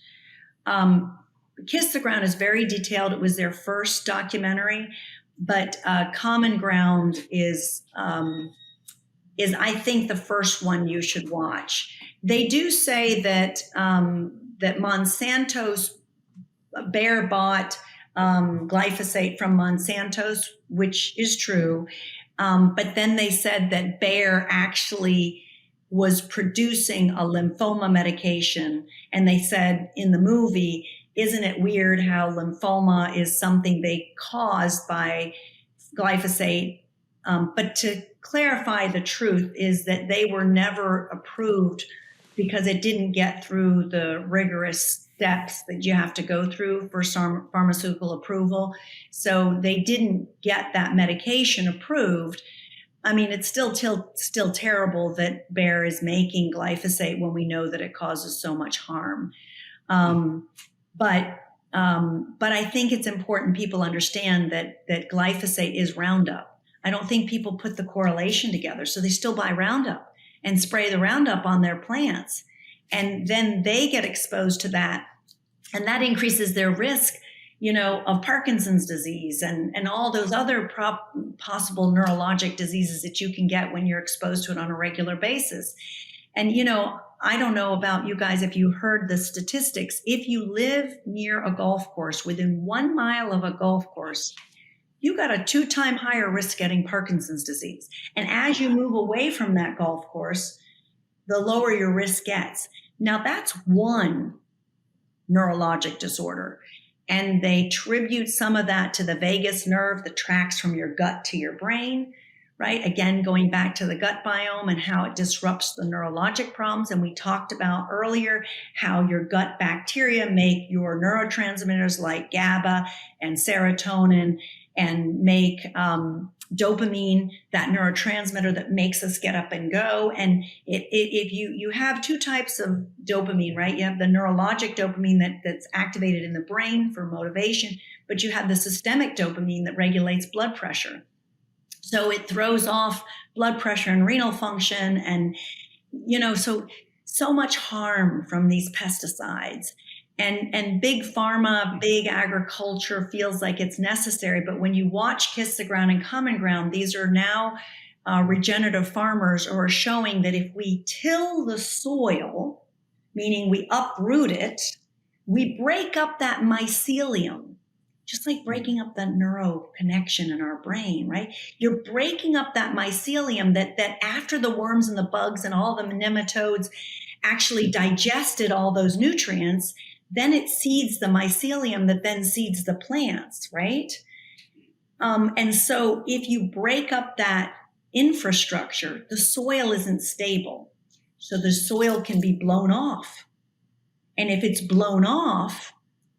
Kiss the Ground is very detailed. It was their first documentary, but Common Ground is I think the first one you should watch. They do say that Monsanto's Bayer bought glyphosate from Monsanto's, which is true. But then they said that Bayer actually was producing a lymphoma medication. And they said in the movie, isn't it weird how lymphoma is something they caused by glyphosate? But to clarify the truth is that they were never approved because it didn't get through the rigorous steps that you have to go through for pharmaceutical approval. So they didn't get that medication approved. I mean, it's still terrible that Bayer is making glyphosate when we know that it causes so much harm. But I think it's important people understand that glyphosate is Roundup. I don't think people put the correlation together. So they still buy Roundup and spray the Roundup on their plants. And then they get exposed to that. And that increases their risk, of Parkinson's disease and all those other possible neurologic diseases that you can get when you're exposed to it on a regular basis. And, I don't know about you guys if you heard the statistics. If you live near a golf course, within 1 mile of a golf course, you got a 2-time higher risk getting Parkinson's disease. And as you move away from that golf course, the lower your risk gets. Now, that's one neurologic disorder. And they attribute some of that to the vagus nerve that tracks from your gut to your brain, right? Again, going back to the gut biome and how it disrupts the neurologic problems. And we talked about earlier how your gut bacteria make your neurotransmitters like GABA and serotonin and make dopamine, that neurotransmitter that makes us get up and go. And if you have two types of dopamine, right? You have the neurologic dopamine that's activated in the brain for motivation, but you have the systemic dopamine that regulates blood pressure. So it throws off blood pressure and renal function. And, so much harm from these pesticides. And big pharma, big agriculture feels like it's necessary. But when you watch Kiss the Ground and Common Ground, these are now regenerative farmers who are showing that if we till the soil, meaning we uproot it, we break up that mycelium, just like breaking up the neuro connection in our brain, right? You're breaking up that mycelium that after the worms and the bugs and all the nematodes actually digested all those nutrients, then it seeds the mycelium that then seeds the plants, right? And so if you break up that infrastructure, the soil isn't stable. So the soil can be blown off. And if it's blown off,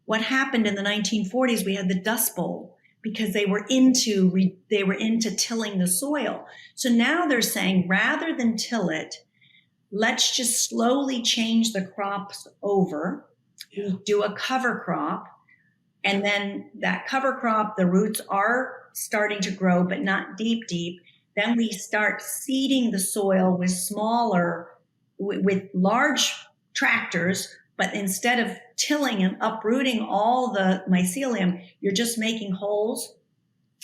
what happened in the 1940s, we had the Dust Bowl because they were into tilling the soil. So now they're saying rather than till it, let's just slowly change the crops over. We do a cover crop, and then that cover crop, the roots are starting to grow, but not deep. Then we start seeding the soil with large tractors, but instead of tilling and uprooting all the mycelium, you're just making holes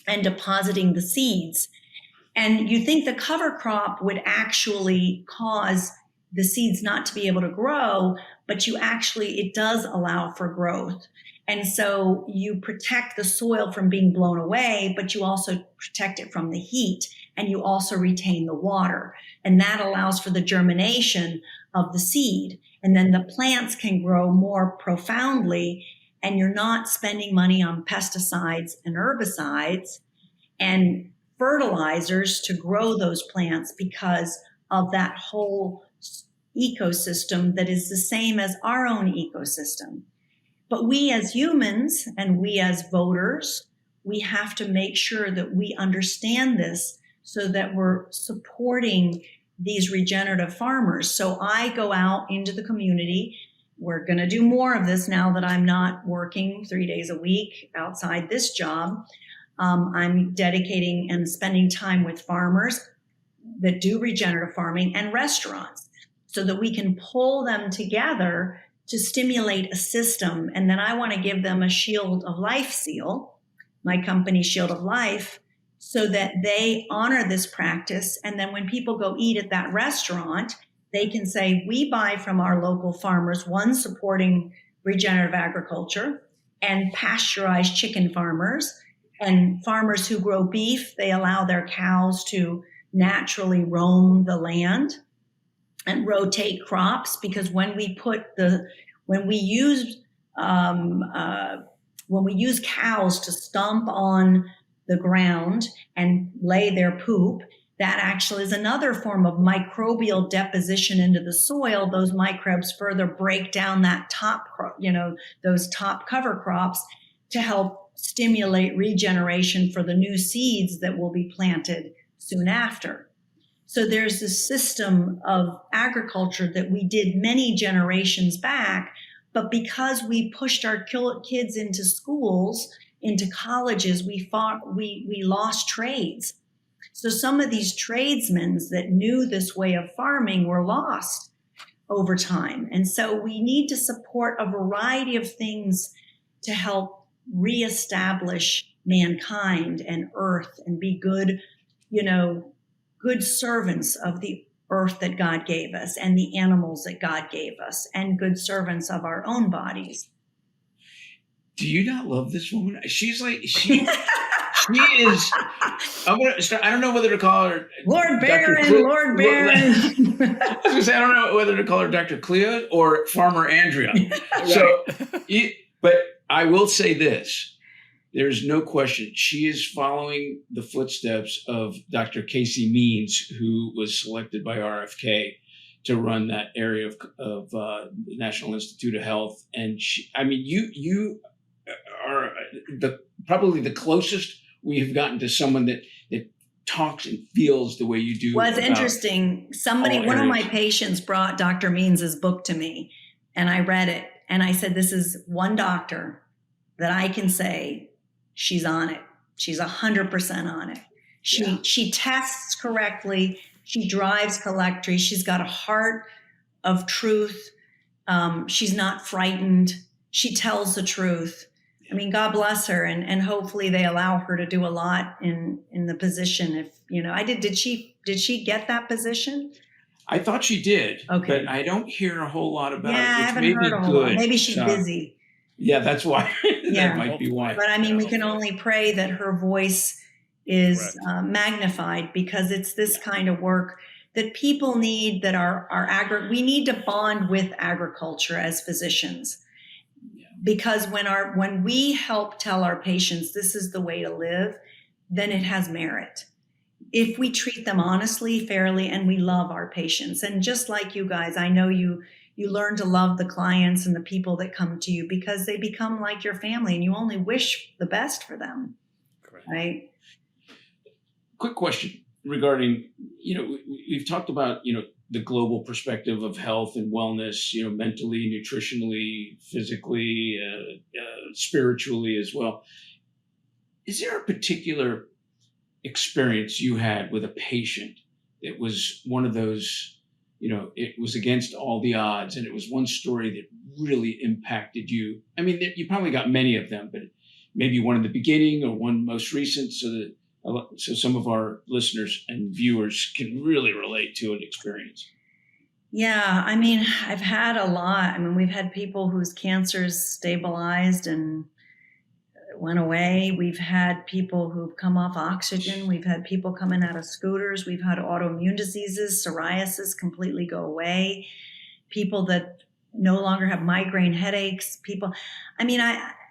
and depositing the seeds. And you think the cover crop would actually cause the seeds not to be able to grow, but it does allow for growth. And so you protect the soil from being blown away, but you also protect it from the heat, and you also retain the water. And that allows for the germination of the seed. And then the plants can grow more profoundly, and you're not spending money on pesticides and herbicides and fertilizers to grow those plants because of that whole ecosystem that is the same as our own ecosystem. But we as humans and we as voters, we have to make sure that we understand this so that we're supporting these regenerative farmers. So I go out into the community. We're going to do more of this now that I'm not working 3 days a week outside this job. I'm dedicating and spending time with farmers that do regenerative farming and restaurants, so that we can pull them together to stimulate a system. And then I want to give them a Shield of Life seal, my company Shield of Life, so that they honor this practice. And then when people go eat at that restaurant, they can say, we buy from our local farmers, one, supporting regenerative agriculture and pasteurized chicken farmers, and farmers who grow beef, they allow their cows to naturally roam the land and rotate crops, because when we use cows to stomp on the ground and lay their poop, that actually is another form of microbial deposition into the soil. Those microbes further break down that those top cover crops to help stimulate regeneration for the new seeds that will be planted soon after. So there's this system of agriculture that we did many generations back, but because we pushed our kids into schools, into colleges, we lost trades. So some of these tradesmen that knew this way of farming were lost over time. And so we need to support a variety of things to help reestablish mankind and earth and be good, good servants of the earth that God gave us and the animals that God gave us and good servants of our own bodies. Do you not love this woman? She's like, she is, I don't know whether to call her Lord Baron, Lord Baron. I was going to say, I don't know whether to call her Dr. Klioze or Farmer Andria. So, but I will say this. There's no question. She is following the footsteps of Dr. Casey Means, who was selected by RFK to run that area of the National Institute of Health. And you are probably the closest we have gotten to someone that talks and feels the way you do. Well, it's interesting. One of my patients brought Dr. Means's book to me, and I read it, and I said, this is one doctor that I can say she's on it. She's 100% on it. She tests correctly. She drives correctly. She's got a heart of truth. She's not frightened. She tells the truth. I mean, God bless her, and hopefully they allow her to do a lot in the position. If did she get that position? I thought she did, okay, but I don't hear a whole lot about it. I haven't heard a whole lot. Maybe she's busy. Yeah, that's why. That might be why. But I mean, we can only pray that her voice is magnified, because it's this kind of work that people need. That we need to bond with agriculture as physicians. Because when we help tell our patients this is the way to live, then it has merit. If we treat them honestly, fairly, and we love our patients. And just like you guys, I know you learn to love the clients and the people that come to you, because they become like your family and you only wish the best for them. Correct. Right? Quick question regarding, we've talked about, the global perspective of health and wellness, mentally, nutritionally, physically, spiritually as well. Is there a particular experience you had with a patient that was one of those, it was against all the odds, and it was one story that really impacted you? I mean, you probably got many of them, but maybe one in the beginning or one most recent, so some of our listeners and viewers can really relate to an experience. Yeah, I mean, I've had a lot. I mean, we've had people whose cancers stabilized and went away. We've had people who've come off oxygen. We've had people coming out of scooters. We've had autoimmune diseases, psoriasis completely go away. People that no longer have migraine headaches.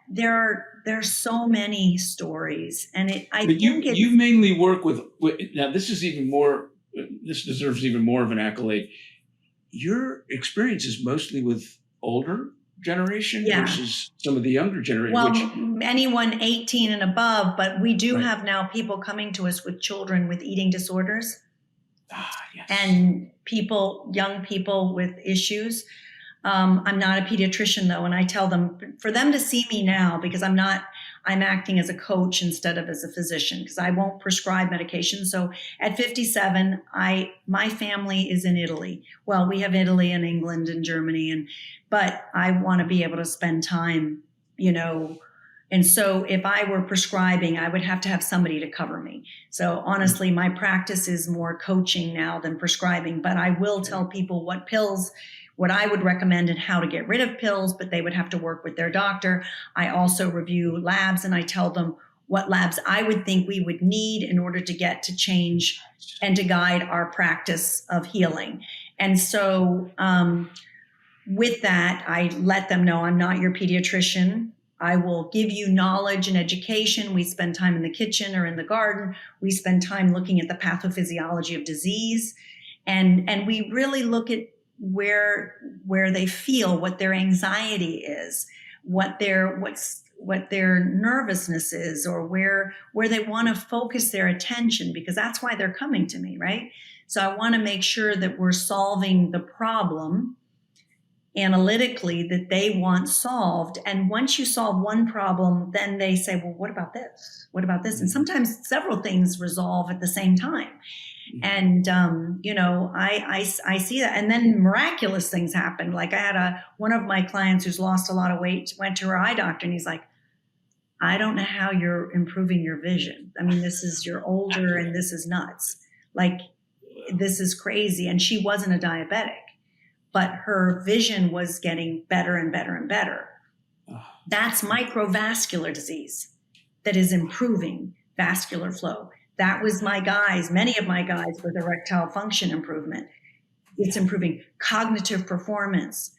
There are so many stories, and you mainly work with now. This deserves even more of an accolade. Your experience is mostly with older generation versus some of the younger generation. Well, anyone 18 and above, but we do have now people coming to us with children with eating disorders, yes. And young people with issues. I'm not a pediatrician though, and I tell them for them to see me now, because I'm acting as a coach instead of as a physician, because I won't prescribe medication. So at 57, my family is in Italy. Well, we have Italy and England and Germany, but I want to be able to spend time, and so if I were prescribing, I would have to have somebody to cover me. So honestly, my practice is more coaching now than prescribing, but I will tell people what I would recommend and how to get rid of pills, but they would have to work with their doctor. I also review labs, and I tell them what labs I would think we would need in order to get to change and to guide our practice of healing. And so with that, I let them know I'm not your pediatrician. I will give you knowledge and education. We spend time in the kitchen or in the garden. We spend time looking at the pathophysiology of disease. And we really look at where they feel, what their anxiety is, what their nervousness is, or where they want to focus their attention, because that's why they're coming to me, right? So I want to make sure that we're solving the problem analytically that they want solved. And once you solve one problem, then they say, well, what about this? What about this? And sometimes several things resolve at the same time. And, I see that. And then miraculous things happen. Like I had one of my clients who's lost a lot of weight, went to her eye doctor, and he's like, I don't know how you're improving your vision. I mean, you're older and this is nuts. Like, this is crazy. And she wasn't a diabetic, but her vision was getting better and better and better. That's microvascular disease that is improving vascular flow. That was many of my guys with erectile function improvement. It's improving cognitive performance,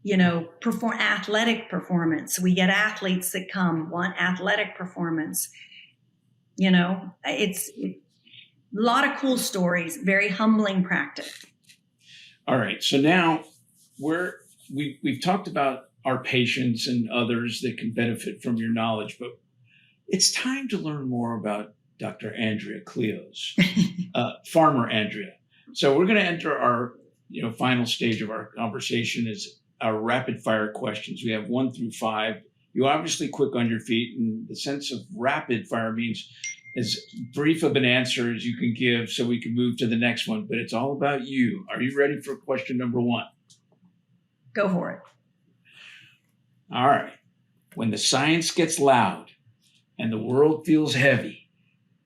athletic performance. We get athletes that want athletic performance. It's a lot of cool stories, very humbling practice. All right. So now we've talked about our patients and others that can benefit from your knowledge, but it's time to learn more about Dr. Andria Klioze, Farmer Andria. So we're going to enter our final stage of our conversation is our rapid fire questions. We have 1 through 5. You obviously quick on your feet, and the sense of rapid fire means as brief of an answer as you can give so we can move to the next one, but it's all about you. Are you ready for question number 1? Go for it. All right. When the science gets loud and the world feels heavy,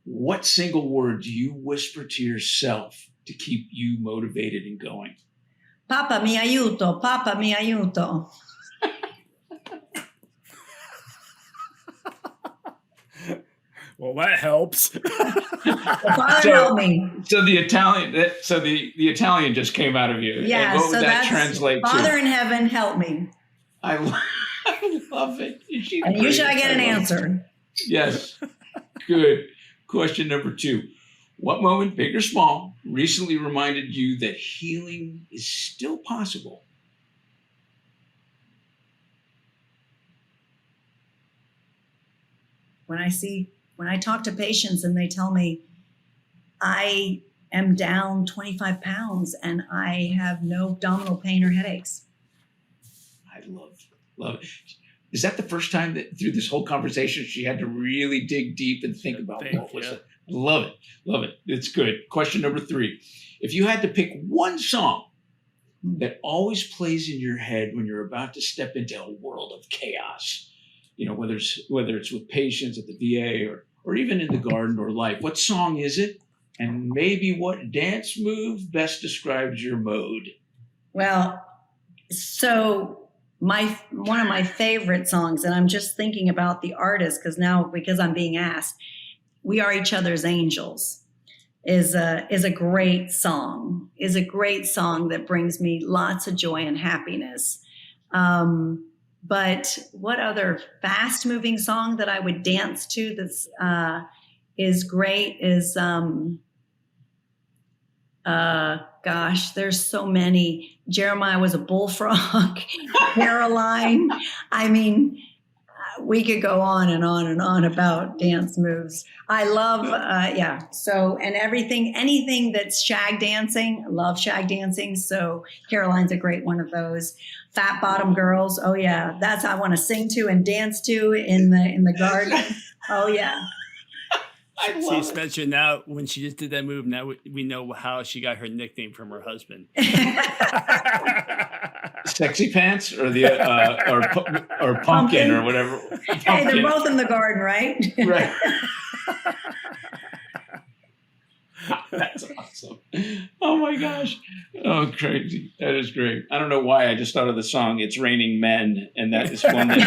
what single word do you whisper to yourself to keep you motivated and going? Papa mi aiuto, Papa mi aiuto. Well, that helps. Father, help me. So the Italian just came out of you. Yeah, and what would so that translate to? Father in heaven, help me. I love it. And usually I get an answer. Yes. Good. Question number 2. What moment, big or small, recently reminded you that healing is still possible? When I talk to patients and they tell me I am down 25 pounds and I have no abdominal pain or headaches. I love it. Is that the first time that through this whole conversation she had to really dig deep and think about what was it? Love it. It's good. Question number 3. If you had to pick one song that always plays in your head when you're about to step into a world of chaos, whether it's with patients at the VA or even in the garden or life, what song is it? And maybe what dance move best describes your mode? Well, so one of my favorite songs, and I'm just thinking about the artist because I'm being asked, "We Are Each Other's Angels" is a great song. Is a great song that brings me lots of joy and happiness. But what other fast moving song that I would dance to that's is great is there's so many. Jeremiah Was a Bullfrog, Caroline. I mean, we could go on and on and on about dance moves. I love, So, and anything that's shag dancing, I love shag dancing. So Caroline's a great one of those. Fat Bottom Girls. Oh yeah. That's, I want to sing to and dance to in the garden. Oh yeah. She's mentioned now when she just did that move. Now we know how she got her nickname from her husband. Sexy Pants or or pumpkin or whatever. Hey, they're both in the garden, right? Right. That's awesome. Oh my gosh. Oh, crazy. That is great. I don't know why I just thought of the song It's Raining Men, and that is one that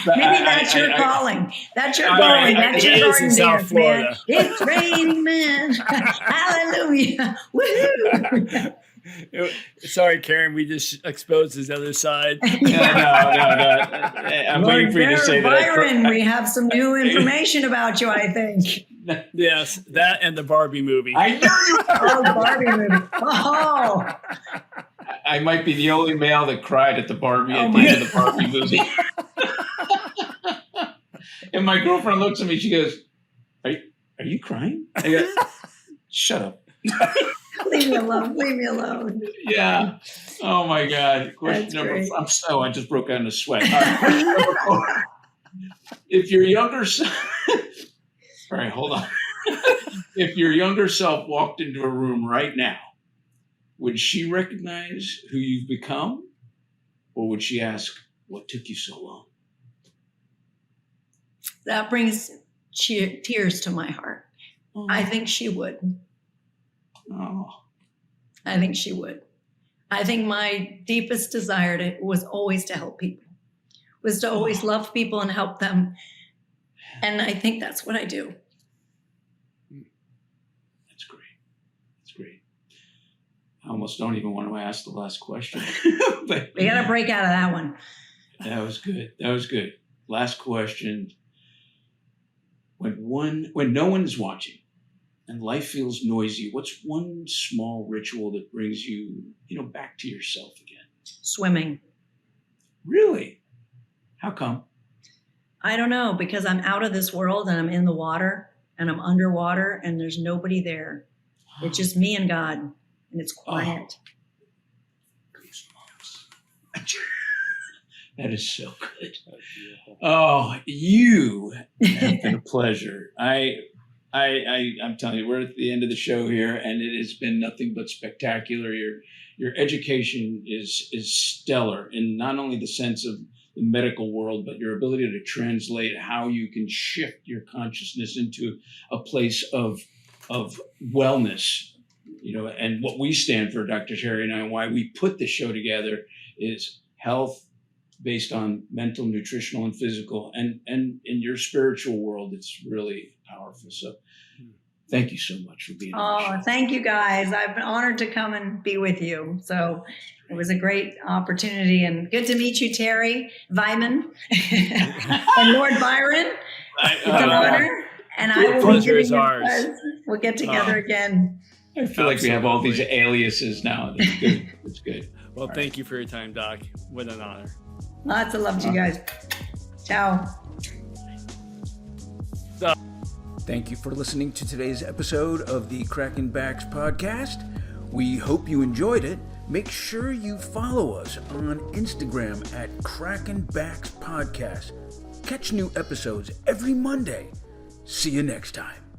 maybe that's your calling. That's your calling. That's your garden dance, man. It's raining men. Hallelujah. Woohoo. Sorry, Karen, we just exposed his other side. No. I'm waiting for you to say Byron, we have some new information about you, I think. Yes, that and the Barbie movie. I knew you. Oh, Barbie movie. Oh. I might be the only male that cried at the Barbie at the end of the Barbie movie. And my girlfriend looks at me. She goes, "Are you crying?" I go, "Shut up." Leave me alone. Leave me alone. Yeah. Oh my God. Question That's number great. four. I just broke out in a sweat. All right, question number 4. If your younger self, all right, hold on. If your younger self walked into a room right now, would she recognize who you've become, or would she ask, "What took you so long?" That brings tears to my heart. Oh. I think she would. Oh. I think she would. I think my deepest desire was always to help people, was to always love people and help them. And I think that's what I do. That's great. That's great. I almost don't even want to ask the last question. But We got to break out of that one. that was good. That was good. Last question. When no one is watching and life feels noisy, what's one small ritual that brings you, back to yourself again? Swimming. Really? How come? I don't know, because I'm out of this world and I'm in the water and I'm underwater and there's nobody there. It's just me and God, and it's quiet. Goosebumps. That is so good. Oh, you have been a pleasure. I'm telling you, we're at the end of the show here, and it has been nothing but spectacular. Your education is stellar in not only the sense of the medical world, but your ability to translate how you can shift your consciousness into a place of wellness. And what we stand for, Dr. Sherry and I, and why we put the show together is health based on mental, nutritional, and physical. And in your spiritual world, it's really powerful. So thank you so much for being on the show. Thank you guys. I've been honored to come and be with you. So it was a great opportunity, and good to meet you, Terry Vyman and Lord Byron. It's an honor. And I will be giving you ours. We'll get together again. I feel like we have all these aliases now. That's good. That's good. Well, thank you for your time, Doc. What an honor. Lots of love to you guys. Ciao. Thank you for listening to today's episode of the Crackin Backs Podcast. We hope you enjoyed it. Make sure you follow us on Instagram at Crackin Backs Podcast. Catch new episodes every Monday. See you next time.